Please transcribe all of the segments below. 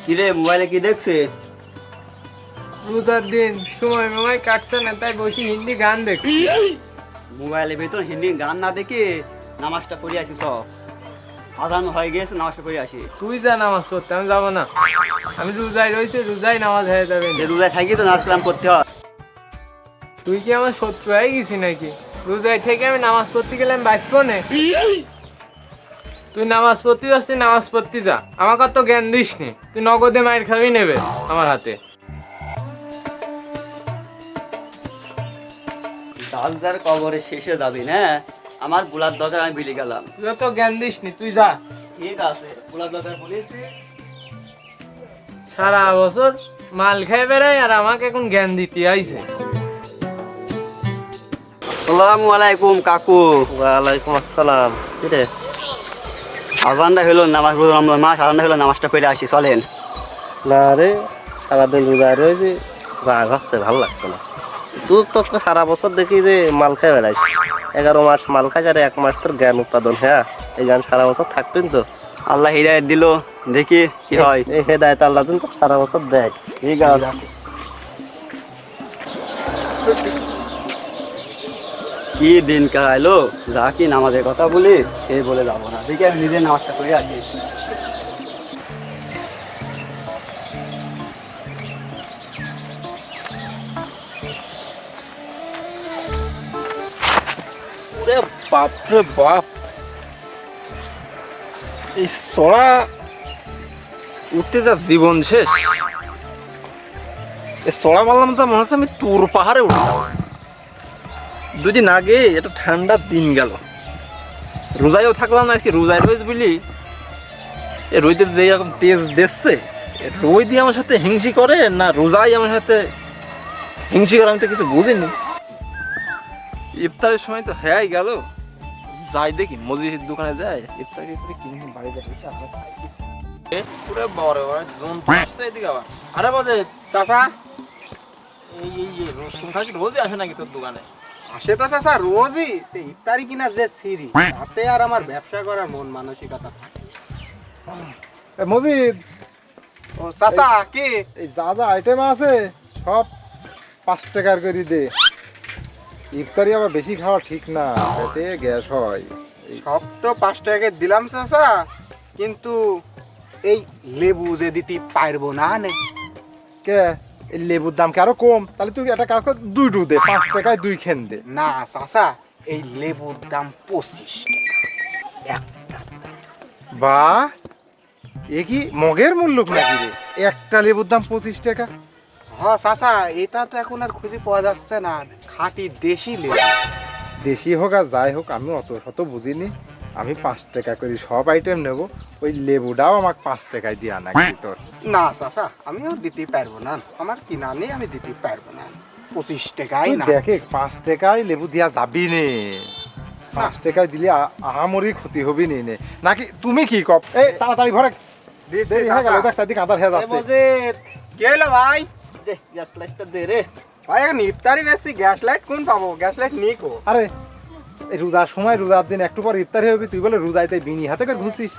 কিরে মোবাইলে কি দেখছে? রোজার দিন সময় মমাই কাটছে না, তাই বসে হিন্দি গান দেখছি। মোবাইলের ভিতর হিন্দি গান না দেখে নামাজটা পড়ে আসি। সব আজান হয়ে গেছে, নামাজটা পড়ে আসি। তুই যা নামাজ পড়তে, আমি যাবো না। আমি রোজায় রয়েছে, রোজায় নামাজ হয়ে যাবে। যে রোজায় থাকি তো নামাজ কালাম করতে হয়। তুই কি আমার শত্রু হয়ে গেছি নাকি? রোজায় থেকে আমি নামাজ পড়তে গেলে আমি বাঁচবো না? তুই নামাজ পড়তে যাচ্ছিস, নামাজ পড়তে যা, আমাকে তো জ্ঞান দিস নি। তুই নগদে মায়ের খাবি নেবে আমার হাতে। দালদার কবরে শেষে যাবি না, আমার বুলার দরকার, আমি বিলি গেলাম। তুই তো জ্ঞান দিস নি, তুই যা। ঠিক আছে, বুলার দরকার বলেছি। সারা বছর মাল খাই বেড়াই আর আমাকে এখন জ্ঞান দিতে আইছে। আসসালামু আলাইকুম কাকু। ওয়ালাইকুম আসসালাম। কি রে? আজানটা হলো, নামাজ পড়লাম, মাস আজানটা হলো, নামাজটা পড়ে আসি, চলেন। না রে, সারাদিন রোজায় রয়েছি, রাগ হচ্ছে, ভালো লাগছে না। তুই তো সারা বছর দেখি যে মাল খাই বেড়াইস, 11 মাস মাল খাই আর 1 মাস তোর জ্ঞান উৎপাদন। হ্যাঁ, এই জ্ঞান সারা বছর থাকতেন তো। আল্লাহ হিদায়ত দিল, দেখি কি হয়। এই হেদায়েত আল্লাহ দিন তো সারা বছর দেয়। ঠিক আছে। কি দিন কাটাইলো, যা কি নামাজের কথা বলি সেই বলে যাবো না, দেখি আমি নিজে নামাজটা করে আসি। ওরে বাপ রে বাপ, এই সোনা উঠতে যা জীবন শেষ। এই সোনা মারলাম তো মনে হচ্ছে আমি তুর পাহাড়ে উঠলাম। 2 দিন আগে একটা ঠান্ডা দিন গেল, রোজায়ও থাকলাম না। আজকে রোজায় রয়েছে বুঝলি, এই রোদের যে এরকম তেজ দেখছে, রোদ দিয়ে আমার সাথে হিংসি করে না রোজাই আমার সাথে হিংসি করে, আমি তো কিছু বুঝিনি। ইফতারের সময় তো হ্যাঁ গেল, যাই দেখি মসজিদের দোকানে যায়, ইফতার করে কিনে বাড়ি যাই। পুরো বড় জোন আসছে এদিকে আবার। আরে বাজে চাচা, এই রোজ তুমি খাচ্ছি, রোজই আসে নাকি তোর দোকানে? আসে তো চাচা রোজই, ইফতারি কিনা যে সিঁড়ি, তাতে আর আমার ব্যবসা করার মন মানসিকতা থাকে। মজিদ, ও চাচা কি? এই যা যা আইটেম আছে সব 5 টাকার করে দে। ইফতারি আবার বেশি খাওয়া ঠিক না, পেটে গ্যাস হয়। সব তো 5 টাকা দিলাম চাচা, কিন্তু এই লেবু যে দিতে পারবো না নে। কে এই লেবুর দাম কি আরো কম? তাহলে তুই একটা কাজ কর, 2 দে, 5 টাকায় 2 খেন দে। না চাচা, এই লেবুর দাম 25 টাকা। বা এ কি মগের মূল্য নাকি রে? একটা লেবুর দাম 25 টাকা? হ্যাঁ চাচা, এটা তো এখন আর খুঁজে পাওয়া যাচ্ছে না, খাঁটি দেশি লেবু। দেশি হোক আর যাই হোক, আমি অত শত বুঝিনি। আমি 5 টাকা করে সব আইটেম নেব, ওই লেবুটাও আমাকে 5 টাকায় দিয়া নাকি তোর? না চাচা, আমিও দিতে পারবো না, আমার কিনা নেই, আমি দিতে পারবো না। 25 টাকাই তুই না। দেখে 5 টাকায় লেবু দিয়া যাবি নে, 5 টাকায় দিলে আহামরি ক্ষতি হবি নে নে। নাকি তুমি কি কপ? এই তাড়াতাড়ি ঘরে দিচ্ছি দেরি হয়ে গেল, চাচা। দেখ চারদিকে আধার হয়ে যাচ্ছে। কি হলো ভাই? দে গ্যাস লাইটটা দে রে। ভাই এখন ইফতারি বেশি, গ্যাস লাইট কোন পাবো? গ্যাস লাইট নিকো। আরে এই রোজার সময়, রোজার দিন একটু পর ইফতারি হবে, তুই বলে রোজাইতে বিনি হাতে করে ঘুরছিস।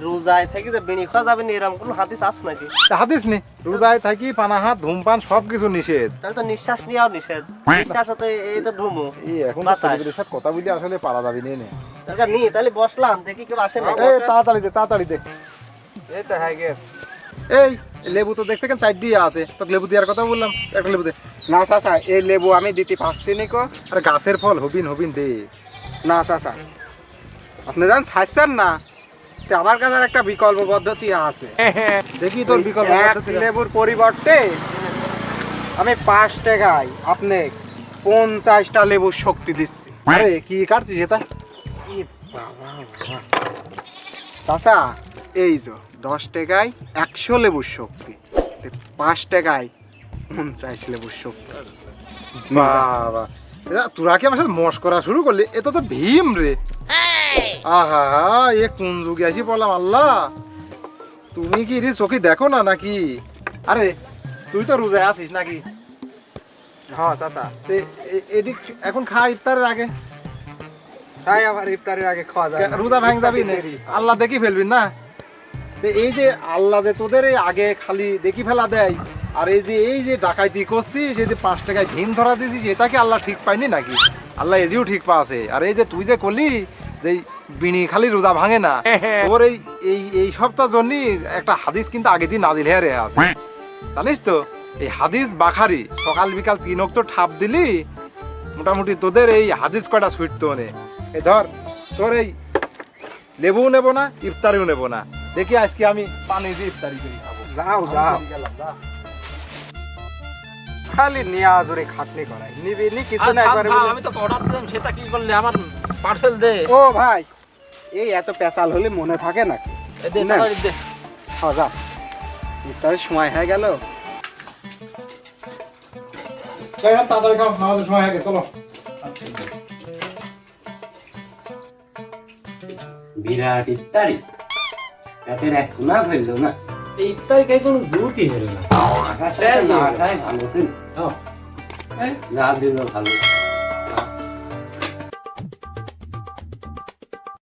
রোজায় থাকি যে বেনি খাওয়া যাবে না, এরকম কোনো হাদিস আছে নাকি? তা হাদিস নি, রোজায় থাকি পানাহাত ধূমপান সব কিছু নিষেধ। তাহলে তো নিঃশ্বাস নেওয়াও নিষেধ। নিঃশ্বাস হতে এই তো ধুমো এই এখন বাতাস। ছেলেদের সাথে কথা বলি আসলে পারা যাবি নে নে। তাহলে নি, তাহলে বসলাম, দেখি কেউ আসে না। এই তাড়াতাড়ি দে, তাড়াতাড়ি দে। এই তো হ্যাঁ গ্যাস। এই লেবু তো দেখতে কেন 4 দিয়ে আছে, তোকে লেবু দেওয়ার কথা বললাম, একটা লেবু দে। না চাচা, এই লেবু আমি দিতে পারছি নিকো। আরে গাছের ফল, হবিন হবিন দে। না চাচা, আপনি জান ছাড়ছেন না, তো আমার কাছে আর একটা বিকল্প পদ্ধতি আছে। দেখি তোর বিকল্প এক পদ্ধতিটা। লেবুর পরিবর্তে আমি 5 টাকায় আপনি 50টা লেবুর শক্তি দিচ্ছি। আরে কি কাটছিস এটা? চাচা এই যে 10 টাকায় 100 লেবুর শক্তি, 5 টাকায় 50 লেবুর শক্তি। বাবা, তোরা কি আমার সাথে মস্করা শুরু করলি? এটা তো ভীম রে। আহা, এ কোন যুগে আসি বললাম আল্লাহ। তুমি কি রে চোখে দেখো না নাকি? আরে তুই তো রোজায় আছিস নাকি? হ্যাঁ চাচা, তে এদিক এখন খা ইফতারের আগে। তাই আবার ইফতারের আগে খাওয়া যায় না। রোজা ভাঙ যাবি না, আল্লাহ দেখি ফেলবি না। তো এই যে আল্লাহ যে তোদের এই আগে খালি দেখি ফেলা দেয়, আর এই যে ডাকাইতি করছিস, এই যে 5 টাকায় ভীম ধরা দিয়েছিস, এটা কি আল্লাহ ঠিক পায়নি নাকি? আল্লাহ এটিও ঠিক পাচ্ছে। আর এই যে তুই যে করলি যে বিনি খালি রোজা ভাঙে না, তোর এই সপ্তাহ জন্যই একটা হাদিস কিন্তু আগে দিন নাজিল হয়ে রে আছে, জানিস তো? এই হাদিস বাখারি সকাল বিকাল 3 ওয়াক্ত ঠাপ দিলি মোটামুটি তোদের এই হাদিস কয়টা ছুটতো নে। এই ধর তোর এই লেবুও নেবো না, ইফতারিও নেবো না, দেখি আজকে আমি পানি দিয়ে ইফতারি করে খাবো। যাও যাও, খালি নেওয়া জোরে খাটনি করাই, নিবি নি কিছু না একবারে বলে। আমি তো অর্ডার দিলাম, সেটা কি করলে? আমার পার্সেল দে। ও ভাই, এই এত পেঁচাল হলে মনে থাকে নাকি? এ দে, না। তাড়াতাড়ি দে। হ্যাঁ যা, ইফতারের সময় হয়ে গেল। তাড়াতাড়ি খাও, নামাজের সময় হয়ে গেছে, চলো। বিরাট ইফতারি, পেটের এক কোনা ফেলল না। এই ইফতারি খাই কোনো জুতি হলো না। আকাশটা না খাই ভালো ছিল, যা দিল ভালো।